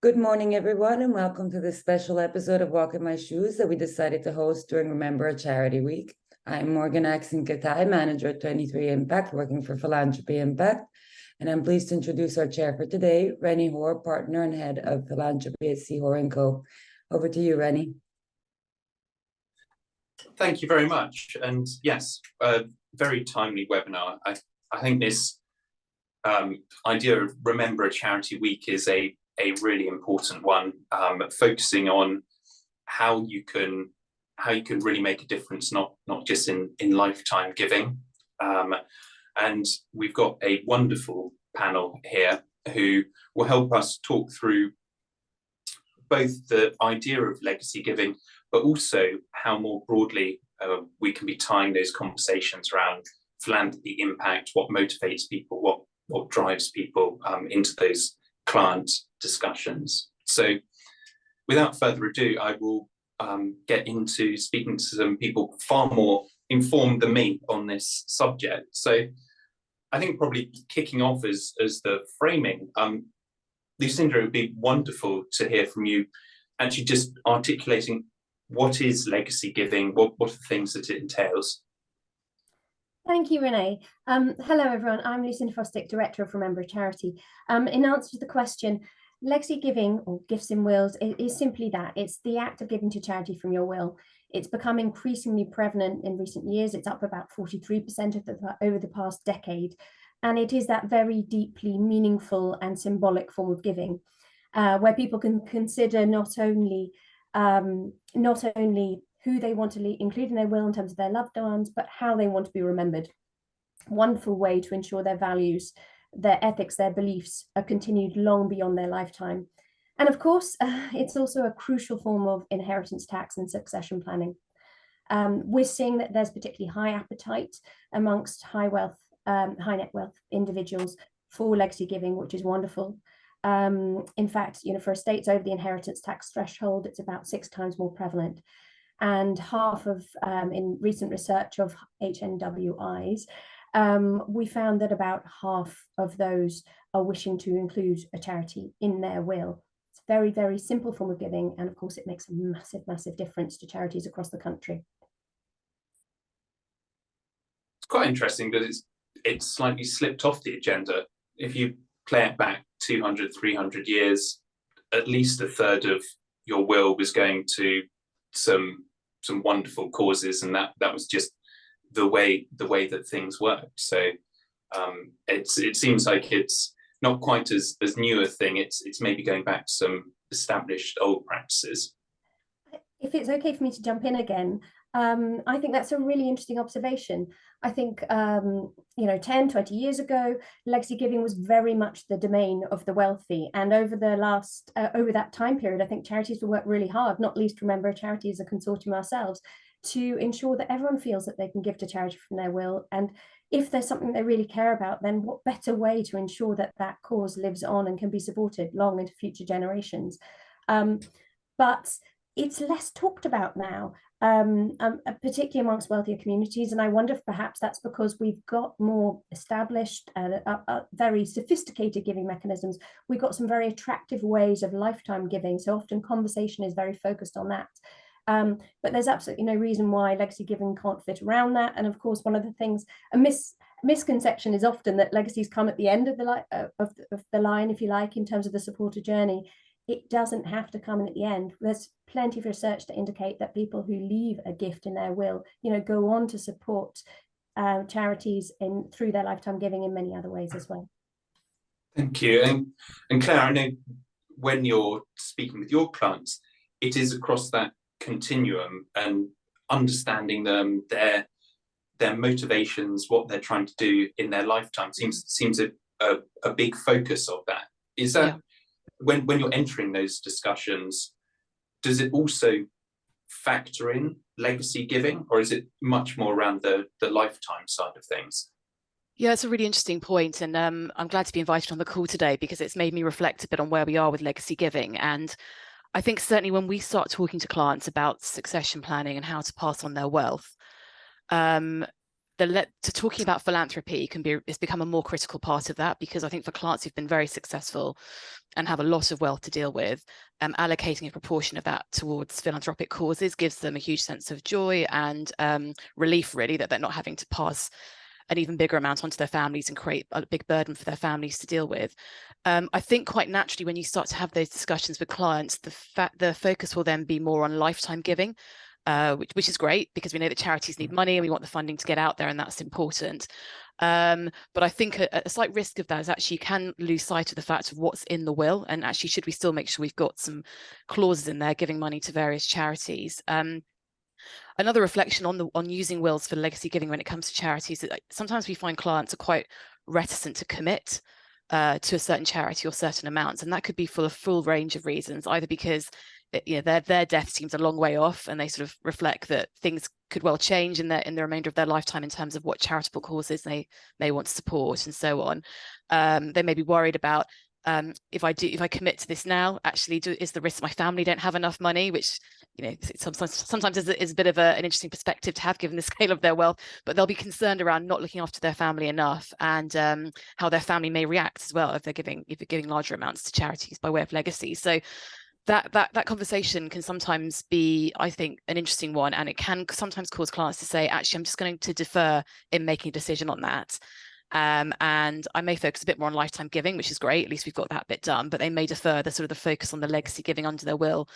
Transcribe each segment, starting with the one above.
Good morning, everyone, and welcome to this special episode of Walk in My Shoes that we decided to host during Remember a Charity Week. I'm Morgan Axon-Katai, manager at 23 Impact, working for Philanthropy Impact, and I'm pleased to introduce our chair for today, Rennie Hoare, partner and head of Philanthropy at Hoare & Co. Over to you, Rennie. Thank you very much. And yes, a very timely webinar. I think this idea of Remember a Charity Week is a really important one, focusing on how you can really make a difference, not just in lifetime giving. And we've got a wonderful panel here who will help us talk through both the idea of legacy giving, but also how more broadly we can be tying those conversations around philanthropy impact, what motivates people, what drives people into those client discussions. So without further ado, I will get into speaking to some people far more informed than me on this subject. So I think probably kicking off as the framing, Lucinda, it would be wonderful to hear from you actually just articulating what is legacy giving, what are the things that it entails? Thank you, Renee. Hello, everyone. I'm Lucinda Frostick, Director of Remember a Charity. In answer to the question, legacy giving or gifts in wills is simply that. It's the act of giving to charity from your will. It's become increasingly prevalent in recent years. It's up about 43% over the past decade. And it is that very deeply meaningful and symbolic form of giving, where people can consider not only who they want to include in their will in terms of their loved ones, but how they want to be remembered. Wonderful way to ensure their values, their ethics, their beliefs are continued long beyond their lifetime. And of course, it's also a crucial form of inheritance tax and succession planning. We're seeing that there's particularly high appetite amongst high net wealth individuals for legacy giving, which is wonderful. In fact, for estates over the inheritance tax threshold, it's about 6 times more prevalent. And half of, in recent research of HNWIs, we found that about half of those are wishing to include a charity in their will. It's a very, very simple form of giving. And of course, it makes a massive, massive difference to charities across the country. It's quite interesting because it's slightly slipped off the agenda. If you play it back 200, 300 years, at least a third of your will was going to some wonderful causes, and that was just the way that things worked. So it seems like it's not quite as new a thing. It's maybe going back to some established old practices. If it's okay for me to jump in again, I think that's a really interesting observation. I think 10, 20 years ago, legacy giving was very much the domain of the wealthy. And over that time period, I think charities will work really hard, not least Remember a Charity as a consortium ourselves, to ensure that everyone feels that they can give to charity from their will. And if there's something they really care about, then what better way to ensure that that cause lives on and can be supported long into future generations? But it's less talked about now, particularly amongst wealthier communities. And I wonder if perhaps that's because we've got more established, very sophisticated giving mechanisms. We've got some very attractive ways of lifetime giving. So often conversation is very focused on that. But there's absolutely no reason why legacy giving can't fit around that. And of course, one of the things, a misconception is often that legacies come at the end of the line, if you like, in terms of the supporter journey. It doesn't have to come in at the end. There's plenty of research to indicate that people who leave a gift in their will, go on to support charities through their lifetime giving in many other ways as well. Thank you. And Clare, I know when you're speaking with your clients, it is across that continuum and understanding them, their motivations, what they're trying to do in their lifetime seems a big focus of that. Is that? Yeah. When you're entering those discussions, does it also factor in legacy giving, or is it much more around the lifetime side of things? Yeah, it's a really interesting point, and I'm glad to be invited on the call today because it's made me reflect a bit on where we are with legacy giving. And I think certainly when we start talking to clients about succession planning and how to pass on their wealth, talking about philanthropy it's become a more critical part of that, because I think for clients who've been very successful and have a lot of wealth to deal with, allocating a proportion of that towards philanthropic causes gives them a huge sense of joy and relief, really, that they're not having to pass an even bigger amount onto their families and create a big burden for their families to deal with. I think quite naturally, when you start to have those discussions with clients, the focus will then be more on lifetime giving, which is great, because we know that charities need money and we want the funding to get out there, and that's important. But I think a slight risk of that is actually you can lose sight of the fact of what's in the will, and actually should we still make sure we've got some clauses in there giving money to various charities. Another reflection on using wills for legacy giving when it comes to charities, that sometimes we find clients are quite reticent to commit to a certain charity or certain amounts, and that could be for a full range of reasons, either because their death seems a long way off and they sort of reflect that things could well change in the remainder of their lifetime in terms of what charitable causes they may want to support and so on. They may be worried about, if I commit to this now, actually is the risk my family don't have enough money, which sometimes is a bit of an interesting perspective to have given the scale of their wealth, but they'll be concerned around not looking after their family enough, and how their family may react as well if they're giving larger amounts to charities by way of legacy. So that conversation can sometimes be, I think, an interesting one, and it can sometimes cause clients to say, actually, I'm just going to defer in making a decision on that. And I may focus a bit more on lifetime giving, which is great, at least we've got that bit done, but they may defer the focus on the legacy giving under their will,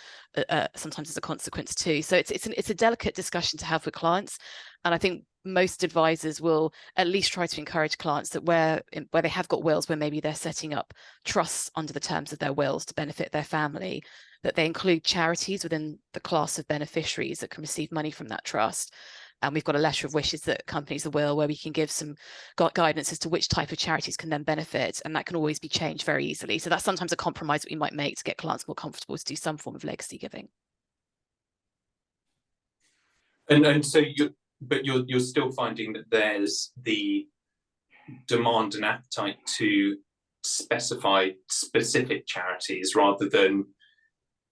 sometimes as a consequence too. So it's a delicate discussion to have with clients, and I think most advisors will at least try to encourage clients that where they have got wills, where maybe they're setting up trusts under the terms of their wills to benefit their family, that they include charities within the class of beneficiaries that can receive money from that trust. And we've got a letter of wishes that accompanies the will, where we can give some guidance as to which type of charities can then benefit, and that can always be changed very easily. So that's sometimes a compromise that we might make to get clients more comfortable to do some form of legacy giving. And so you're still finding that there's the demand and appetite to specify specific charities rather than,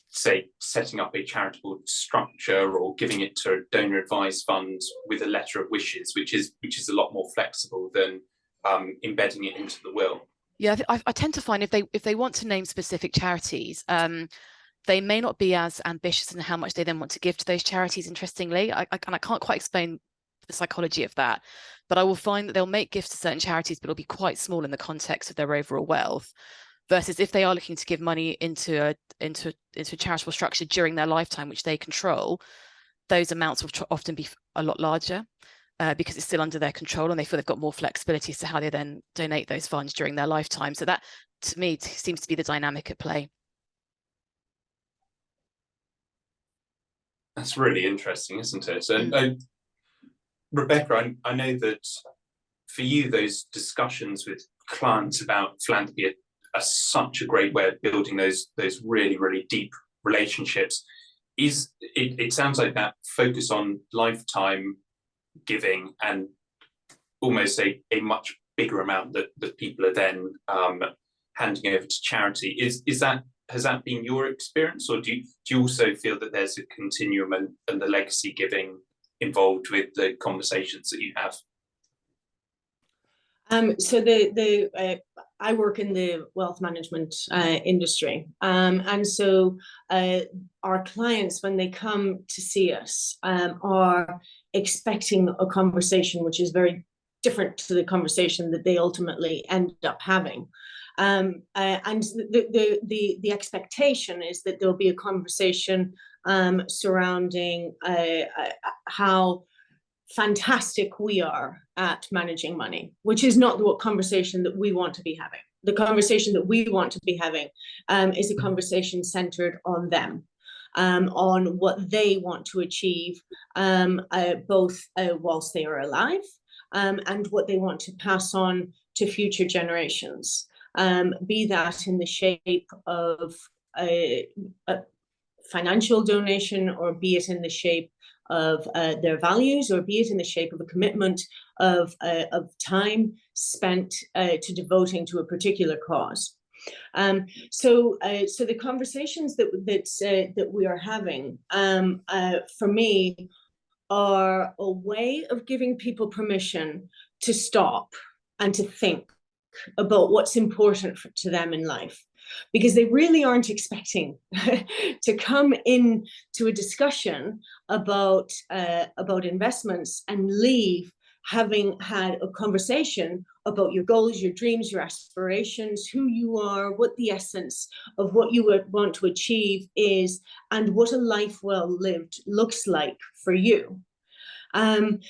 say, setting up a charitable structure or giving it to a donor advised fund with a letter of wishes, which is a lot more flexible than embedding it into the will. Yeah, I tend to find if they want to name specific charities, they may not be as ambitious in how much they then want to give to those charities. Interestingly, I can't quite explain the psychology of that, but I will find that they'll make gifts to certain charities, but it'll be quite small in the context of their overall wealth. Versus if they are looking to give money into a charitable structure during their lifetime, which they control, those amounts will often be a lot larger, because it's still under their control, and they feel they've got more flexibility as to how they then donate those funds during their lifetime. So that, to me, seems to be the dynamic at play. That's really interesting, isn't it? And Rebecca, I know that for you, those discussions with clients about philanthropy are such a great way of building those really, really deep relationships. It sounds like that focus on lifetime giving and almost a much bigger amount that people are then handing over to charity. Has that been your experience, or do you also feel that there's a continuum and the legacy giving involved with the conversations that you have? So I work in the wealth management industry, and so our clients, when they come to see us, are expecting a conversation which is very different to the conversation that they ultimately end up having. And the expectation is that there'll be a conversation surrounding how fantastic we are at managing money, which is not the conversation that we want to be having. The conversation that we want to be having is a conversation centered on them, on what they want to achieve, both whilst they are alive, and what they want to pass on to future generations, be that in the shape of a financial donation, or be it in the shape of their values, or be it in the shape of a commitment of time spent to devoting to a particular cause. So the conversations that we are having, for me, are a way of giving people permission to stop and to think about what's important to them in life, because they really aren't expecting to come in to a discussion about investments and leave having had a conversation about your goals, your dreams, your aspirations, who you are, what the essence of what you would want to achieve is, and what a life well lived looks like for you. And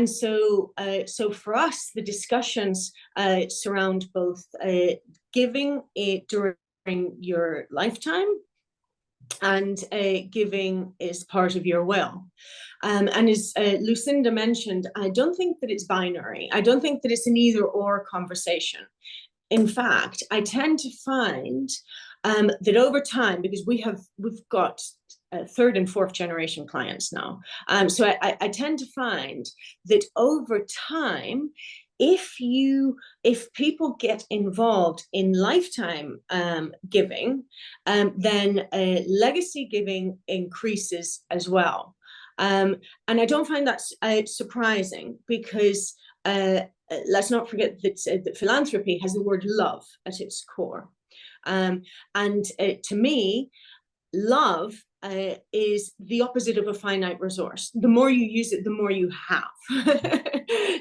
so for us, the discussions surround both giving during your lifetime and giving is part of your will. And as Lucinda mentioned, I don't think that it's binary. I don't think that it's an either or conversation. In fact, I tend to find that over time, because we've got third and fourth generation clients now, so I tend to find that over time, if people get involved in lifetime giving, then legacy giving increases as well. And I don't find that surprising, because let's not forget that philanthropy has the word love at its core. And to me, love is the opposite of a finite resource. The more you use it, the more you have.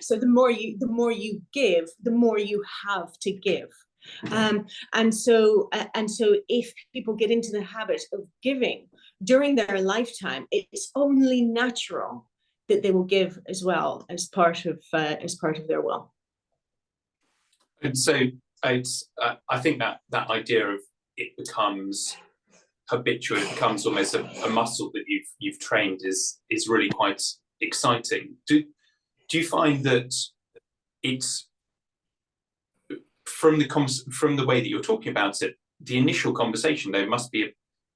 So the more you give, the more you have to give. And so if people get into the habit of giving during their lifetime, it's only natural that they will give as well as part of their will. And so I think that idea of it becomes habitual, it becomes almost a muscle that you've trained is really quite exciting. Do you find that it's from the way that you're talking about it, the initial conversation, there must be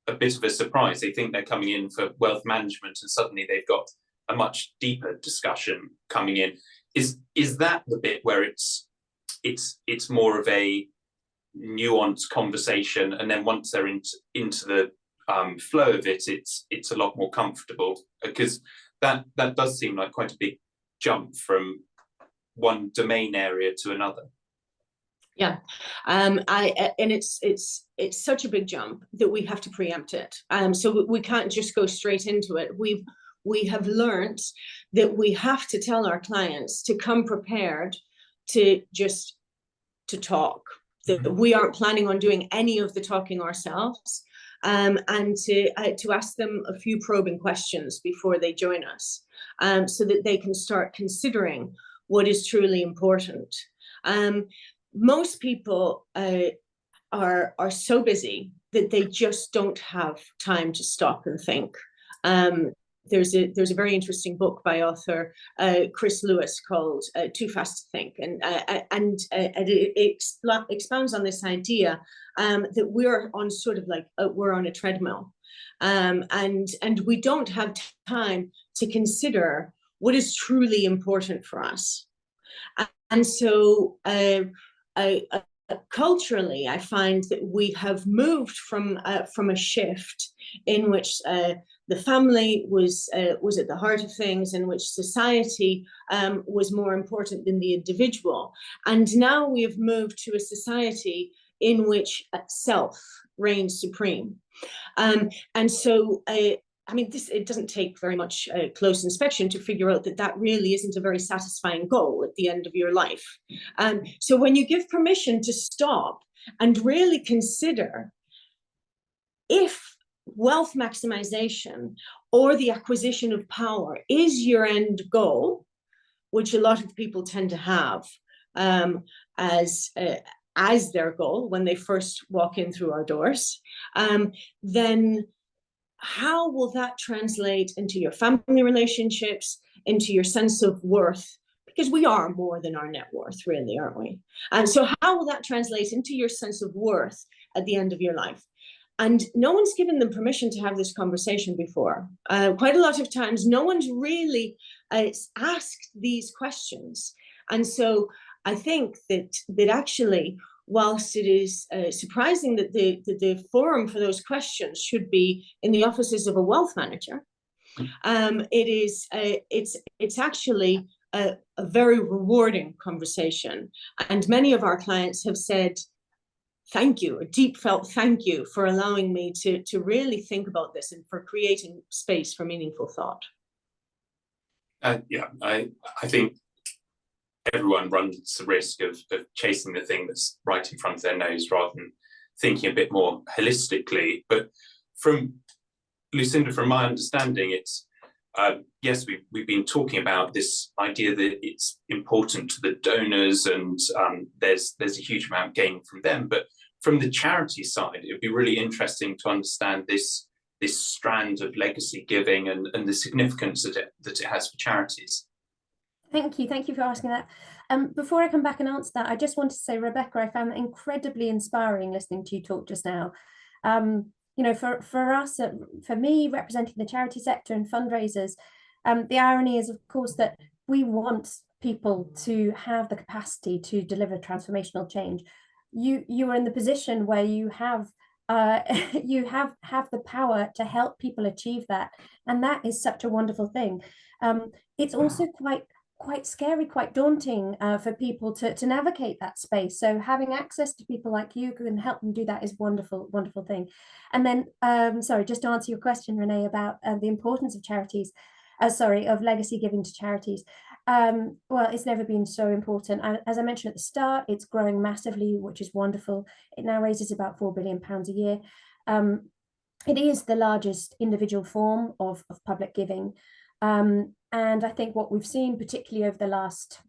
a bit of a surprise. They think they're coming in for wealth management and suddenly they've got a much deeper discussion coming in. Is that the bit where it's more of a nuanced conversation, and then once they're into the flow of it, it's a lot more comfortable? Because that does seem like quite a big jump from one domain area to another. Yeah, and it's such a big jump that we have to preempt it. So we can't just go straight into it. We have learned that we have to tell our clients to come prepared to talk. That we aren't planning on doing any of the talking ourselves, and to ask them a few probing questions before they join us, so that they can start considering what is truly important. Most people are so busy that they just don't have time to stop and think. There's a very interesting book by author Chris Lewis called Too Fast to Think, and it expounds on this idea that we're on sort of like we're on a treadmill, and we don't have time to consider what is truly important for us. And so culturally, I find that we have moved from a shift in which the family was at the heart of things, in which society was more important than the individual. And now we have moved to a society in which self reigns supreme. And so I mean, it doesn't take very much close inspection to figure out that really isn't a very satisfying goal at the end of your life. So when you give permission to stop and really consider if wealth maximization or the acquisition of power is your end goal, which a lot of people tend to have as their goal when they first walk in through our doors, then how will that translate into your family relationships, into your sense of worth? Because we are more than our net worth, really, aren't we? And so how will that translate into your sense of worth at the end of your life? And no one's given them permission to have this conversation before. Quite a lot of times, no one's really asked these questions. And so I think that actually, whilst it is surprising that the forum for those questions should be in the offices of a wealth manager, It's actually a very rewarding conversation, and many of our clients have said thank you, a deep felt thank you for allowing me to really think about this and for creating space for meaningful thought. Yeah, I think everyone runs the risk of chasing the thing that's right in front of their nose rather than thinking a bit more holistically. But from Lucinda, from my understanding, it's yes, we've been talking about this idea that it's important to the donors, and there's a huge amount gained from them. But from the charity side, it'd be really interesting to understand this strand of legacy giving and the significance that it has for charities. Thank you for asking that. Before I come back and answer that, I just want to say, Rebecca, I found that incredibly inspiring listening to you talk just now. You know, for us, for me, representing the charity sector and fundraisers, the irony is, of course, that we want people to have the capacity to deliver transformational change. You are in the position where you have the power to help people achieve that, and that is such a wonderful thing. It's also quite scary, quite daunting for people to navigate that space. So having access to people like you who can help them do that is wonderful thing. And then, sorry, just to answer your question, Renee, about the importance of charities, of legacy giving to charities. Well, it's never been so important. As I mentioned at the start, it's growing massively, which is wonderful. It now raises about £4 billion a year. It is the largest individual form of public giving. And I think what we've seen, particularly over the last,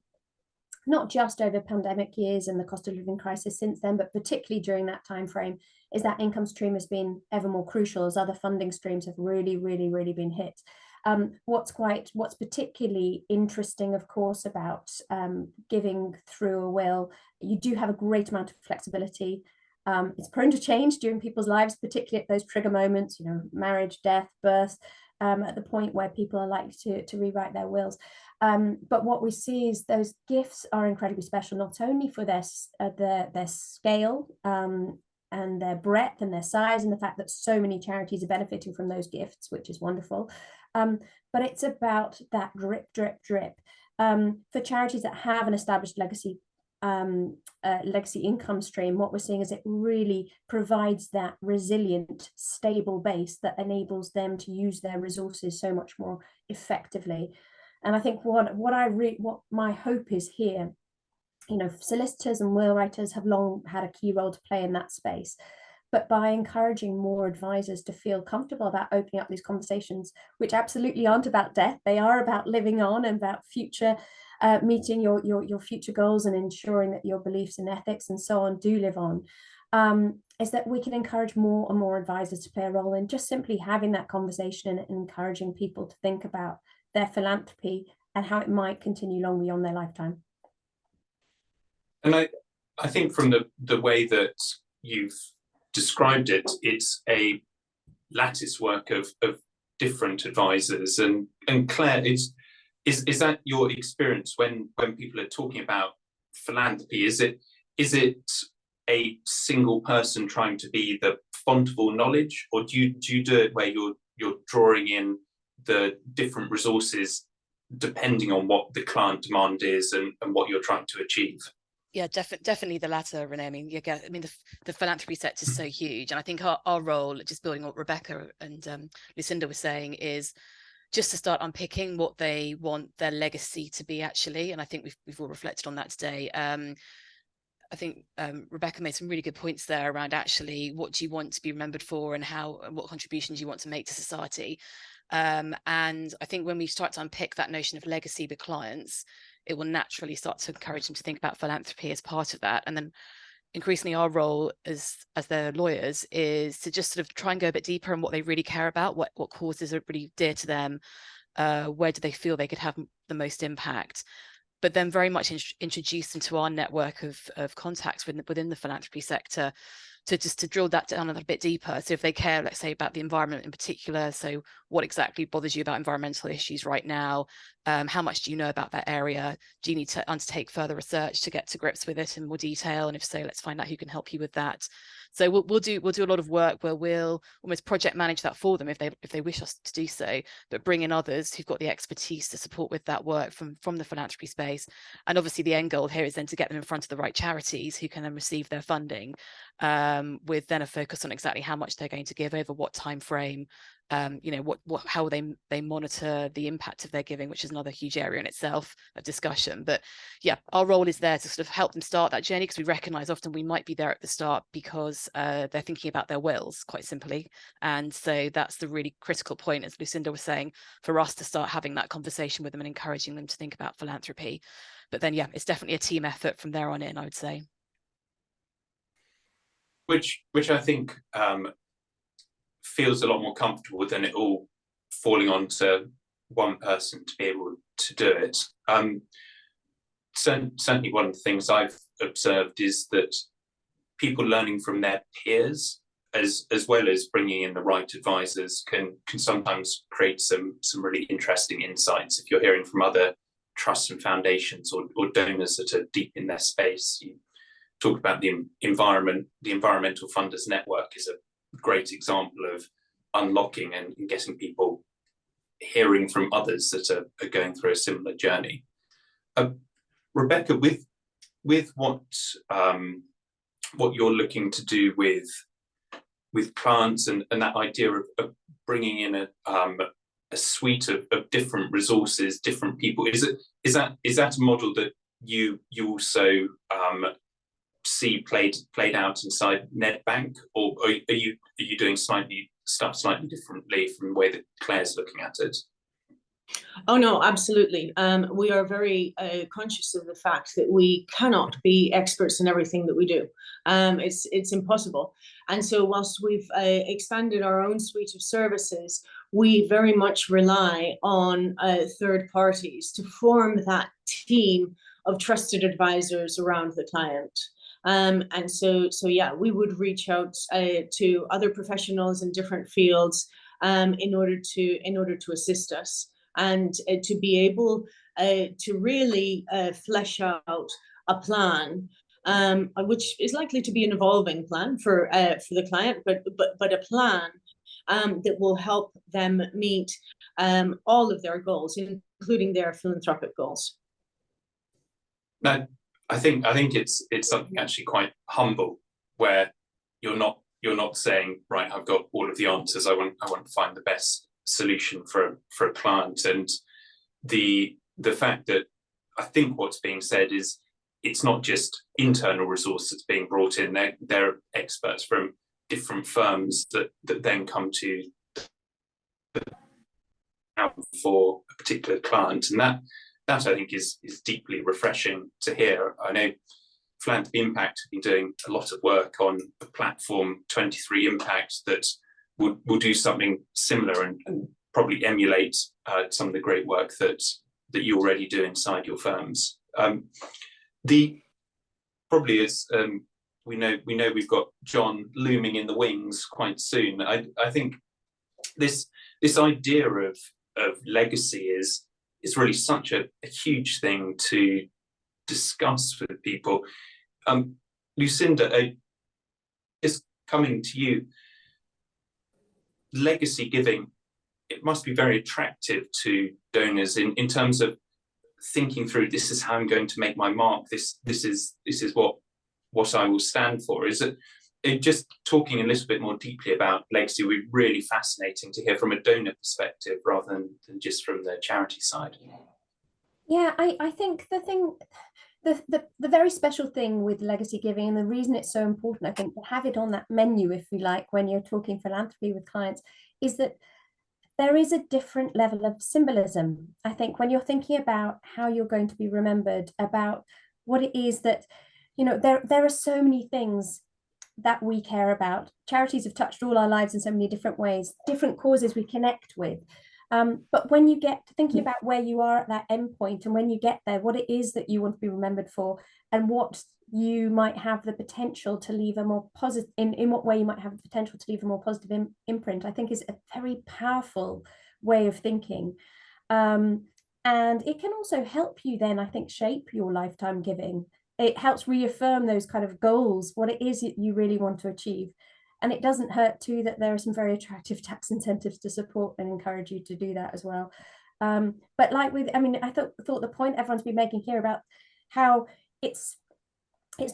not just over pandemic years and the cost of living crisis since then, but particularly during that time frame, is that income stream has been ever more crucial as other funding streams have really been hit. What's particularly interesting, of course, about giving through a will, you do have a great amount of flexibility. It's prone to change during people's lives, particularly at those trigger moments, you know, marriage, death, birth, at the point where people are likely to rewrite their wills. But what we see is those gifts are incredibly special, not only for their scale and their breadth and their size, and the fact that so many charities are benefiting from those gifts, which is wonderful. But it's about that drip. For charities that have an established legacy income stream, what we're seeing is it really provides that resilient, stable base that enables them to use their resources so much more effectively. And I think what my hope is here, you know, solicitors and will writers have long had a key role to play in that space. But by encouraging more advisors to feel comfortable about opening up these conversations, which absolutely aren't about death, they are about living on and about future, meeting your future goals and ensuring that your beliefs and ethics and so on do live on, is that we can encourage more and more advisors to play a role in just simply having that conversation and encouraging people to think about their philanthropy and how it might continue long beyond their lifetime. And I think from the way that you've described it, it's a lattice work of different advisors. And Clare, is that your experience when people are talking about philanthropy? Is it a single person trying to be the font of all knowledge, or do you do it where you're drawing in the different resources depending on what the client demand is and what you're trying to achieve? Yeah, definitely the latter, Renee. I mean, the philanthropy sector is so huge, and I think our role, just building on what Rebecca and Lucinda was saying, is just to start unpicking what they want their legacy to be actually. And I think we've all reflected on that today. I think Rebecca made some really good points there around actually what do you want to be remembered for, and what contributions you want to make to society. And I think when we start to unpick that notion of legacy with clients, it will naturally start to encourage them to think about philanthropy as part of that. And then increasingly our role as their lawyers is to just sort of try and go a bit deeper on what they really care about, what causes are really dear to them, where do they feel they could have the most impact, but then very much introduce them to our network of contacts within the philanthropy sector to drill that down a little bit deeper. So if they care, let's say, about the environment in particular, so what exactly bothers you about environmental issues right now? How much do you know about that area? Do you need to undertake further research to get to grips with it in more detail? And if so, let's find out who can help you with that. So we'll do a lot of work where we'll almost project manage that for them if they wish us to do so, but bring in others who've got the expertise to support with that work from the philanthropy space. And obviously the end goal here is then to get them in front of the right charities who can then receive their funding, with then a focus on exactly how much they're going to give over what time frame, you know, how they monitor the impact of their giving, which is another huge area in itself of discussion. But yeah, our role is there to sort of help them start that journey, because we recognize often we might be there at the start because they're thinking about their wills, quite simply. And so that's the really critical point, as Lucinda was saying, for us to start having that conversation with them and encouraging them to think about philanthropy. But then, yeah, it's definitely a team effort from there on in, I would say. Which I think feels a lot more comfortable than it all falling onto one person to be able to do it. Certainly one of the things I've observed is that people learning from their peers, as well as bringing in the right advisors, can sometimes create some really interesting insights. If you're hearing from other trusts and foundations or donors that are deep in their space, you talk about the environmental funders network is a great example of unlocking and getting people hearing from others that are going through a similar journey. Rebecca, with what you're looking to do with clients and that idea of bringing in a suite of different resources, different people, is that a model that you also see played out inside Nedbank, or are you doing stuff slightly differently from the way that Claire's looking at it? Oh no, absolutely. We are very conscious of the fact that we cannot be experts in everything that we do. It's impossible. And so whilst we've expanded our own suite of services, we very much rely on third parties to form that team of trusted advisors around the client. And so yeah, we would reach out to other professionals in different fields in order to assist us, and to be able to really flesh out a plan, which is likely to be an evolving plan for the client, but a plan that will help them meet all of their goals, including their philanthropic goals. Now, I think it's something actually quite humble, where you're not saying, right, I've got all of the answers. I want to find the best solution for a client. And the fact that I think what's being said is it's not just internal resources being brought in. There are experts from different firms that then come to for a particular client, and that I think is deeply refreshing to hear. I know Philanthropy Impact have been doing a lot of work on the platform 23 Impact that will do something similar and probably emulate some of the great work that you already do inside your firms. Probably is we know we've got John looming in the wings quite soon. I think this idea of legacy is really such a huge thing to discuss with people. Lucinda, is coming to you. Legacy giving, it must be very attractive to donors in terms of thinking through, this is how I'm going to make my mark, this is what I will stand for. Is it just talking a little bit more deeply about legacy would be really fascinating to hear from a donor perspective rather than just from the charity side? Yeah, I think the very special thing with legacy giving, and the reason it's so important, I think, to have it on that menu, if you like, when you're talking philanthropy with clients, is that there is a different level of symbolism. I think when you're thinking about how you're going to be remembered, about what it is that, you know, there are so many things that we care about. Charities have touched all our lives in so many different ways, different causes we connect with. But when you get to thinking about where you are at that end point, and when you get there, what it is that you want to be remembered for, and what you might have the potential to leave a more positive, in what way you might have the potential to leave a more positive imprint, I think is a very powerful way of thinking. And it can also help you then, I think, shape your lifetime giving. It helps reaffirm those kind of goals, what it is that you really want to achieve. And it doesn't hurt too that there are some very attractive tax incentives to support and encourage you to do that as well. But like with, I mean, I thought the point everyone's been making here about how it's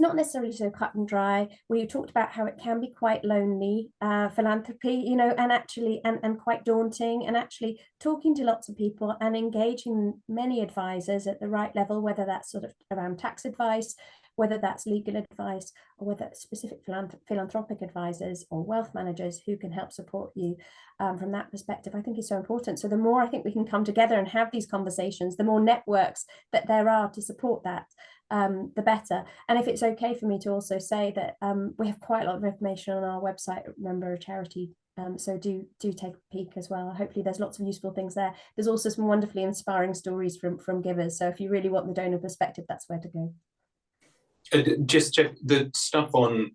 not necessarily so cut and dry. We talked about how it can be quite lonely, philanthropy, you know, and actually, and quite daunting, and actually talking to lots of people and engaging many advisors at the right level, whether that's sort of around tax advice, whether that's legal advice, or whether it's specific philanthropic advisors or wealth managers who can help support you from that perspective, I think is so important. So the more I think we can come together and have these conversations, the more networks that there are to support that, the better. And if it's okay for me to also say that we have quite a lot of information on our website, Remember a Charity. So do take a peek as well. Hopefully there's lots of useful things there. There's also some wonderfully inspiring stories from givers. So if you really want the donor perspective, that's where to go. Just check the stuff on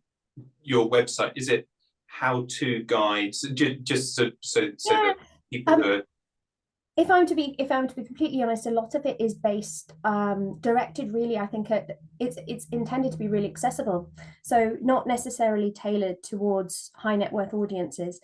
your website. Is it how-to guides? Just so that people who are... If I'm to be completely honest, a lot of it is based directed really, I think it's intended to be really accessible, so not necessarily tailored towards high net worth audiences.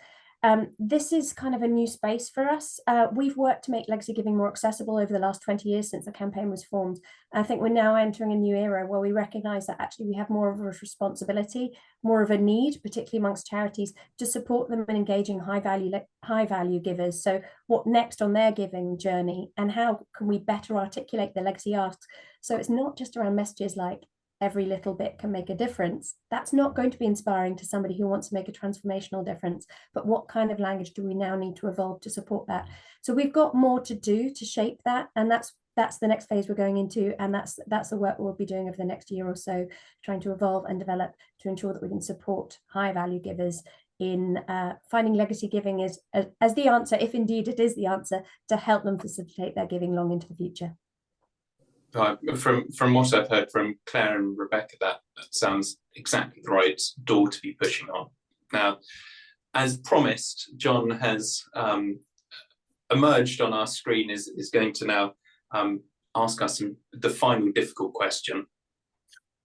This is kind of a new space for us. We've worked to make legacy giving more accessible over the last 20 years since the campaign was formed. I think we're now entering a new era where we recognise that actually we have more of a responsibility, more of a need, particularly amongst charities, to support them in engaging high value givers. So what next on their giving journey, and how can we better articulate the legacy asks? So it's not just around messages like every little bit can make a difference. That's not going to be inspiring to somebody who wants to make a transformational difference. But what kind of language do we now need to evolve to support that? So we've got more to do to shape that, and that's the next phase we're going into, and that's the work we'll be doing over the next year or so, trying to evolve and develop to ensure that we can support high value givers in finding legacy giving as the answer, if indeed it is the answer, to help them facilitate their giving long into the future. From what I've heard from Clare and Rebecca, that sounds exactly the right door to be pushing on. Now, as promised, John has emerged on our screen, is going to now ask us the final difficult question.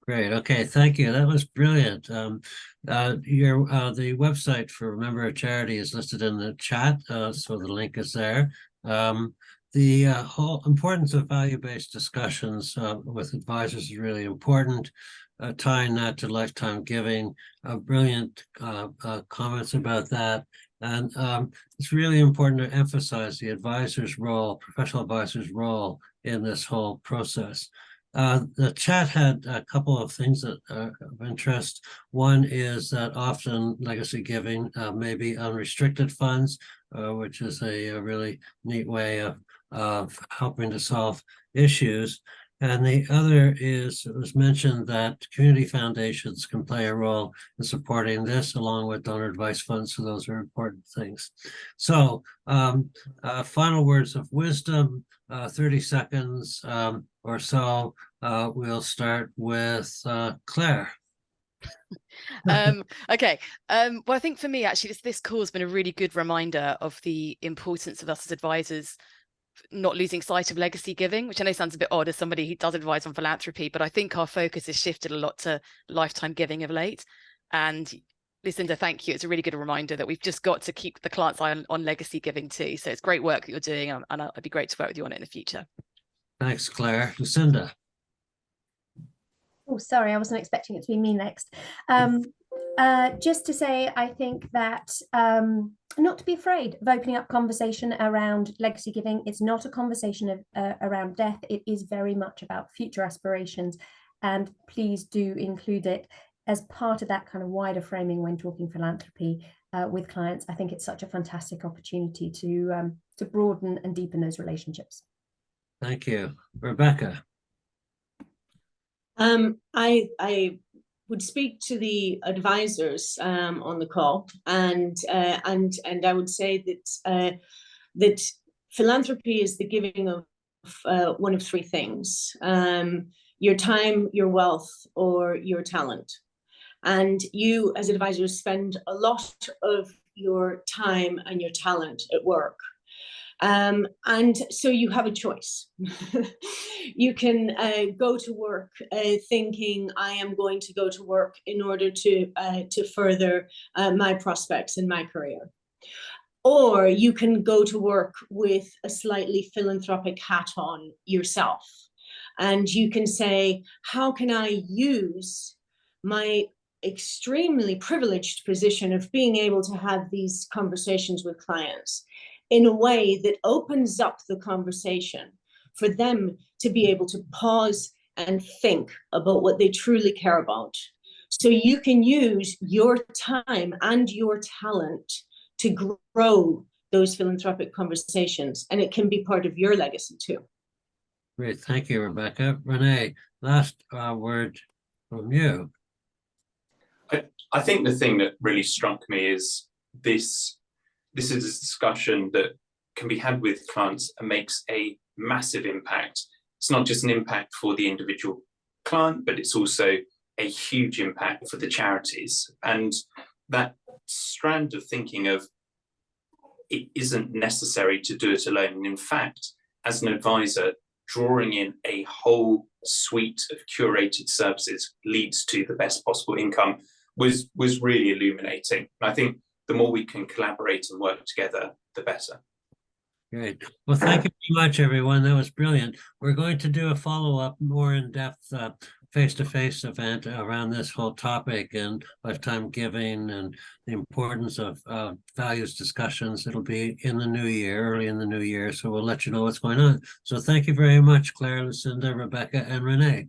Great. Okay. Thank you. That was brilliant. The website for Remember a Charity is listed in the chat, so the link is there. The whole importance of value-based discussions with advisors is really important. Tying that to lifetime giving, brilliant comments about that. And it's really important to emphasize the advisor's role, professional advisor's role in this whole process. The chat had a couple of things that are of interest. One is that often legacy giving may be unrestricted funds, which is a really neat way of helping to solve issues. And the other is, it was mentioned that community foundations can play a role in supporting this, along with donor advice funds. So those are important things. So final words of wisdom, 30 seconds or so. We'll start with Clare. Okay. Well, I think for me, actually, this call has been a really good reminder of the importance of us as advisors not losing sight of legacy giving, which I know sounds a bit odd as somebody who does advise on philanthropy, but I think our focus has shifted a lot to lifetime giving of late. And Lucinda, thank you. It's a really good reminder that we've just got to keep the client's eye on legacy giving too. So it's great work that you're doing, and it'd be great to work with you on it in the future. Thanks, Clare. Lucinda. Oh, sorry, I wasn't expecting it to be me next. Just to say, I think that not to be afraid of opening up conversation around legacy giving. It's not a conversation of around death. It is very much about future aspirations, and please do include it as part of that kind of wider framing when talking philanthropy with clients. I think it's such a fantastic opportunity to broaden and deepen those relationships. Thank you. Rebecca. I would speak to the advisors on the call, and I would say that that philanthropy is the giving of one of three things: your time, your wealth, or your talent. And you, as advisors, spend a lot of your time and your talent at work. And so you have a choice. You can go to work thinking, I am going to go to work in order to further my prospects in my career. Or you can go to work with a slightly philanthropic hat on yourself. And you can say, how can I use my extremely privileged position of being able to have these conversations with clients in a way that opens up the conversation for them to be able to pause and think about what they truly care about. So you can use your time and your talent to grow those philanthropic conversations, and it can be part of your legacy too. Great, thank you, Rebecca. Renee, last word from you. I think the thing that really struck me is this is a discussion that can be had with clients and makes a massive impact. It's not just an impact for the individual client, but it's also a huge impact for the charities. And that strand of thinking of it isn't necessary to do it alone. And in fact, as an advisor, drawing in a whole suite of curated services leads to the best possible income was really illuminating. And I think the more we can collaborate and work together, the better. Great. Well, thank you very much, everyone. That was brilliant. We're going to do a follow-up, more in-depth, face-to-face event around this whole topic and lifetime giving and the importance of values discussions. It'll be in the new year, early in the new year, so we'll let you know what's going on. So thank you very much, Clare, Lucinda, Rebecca, and Renee.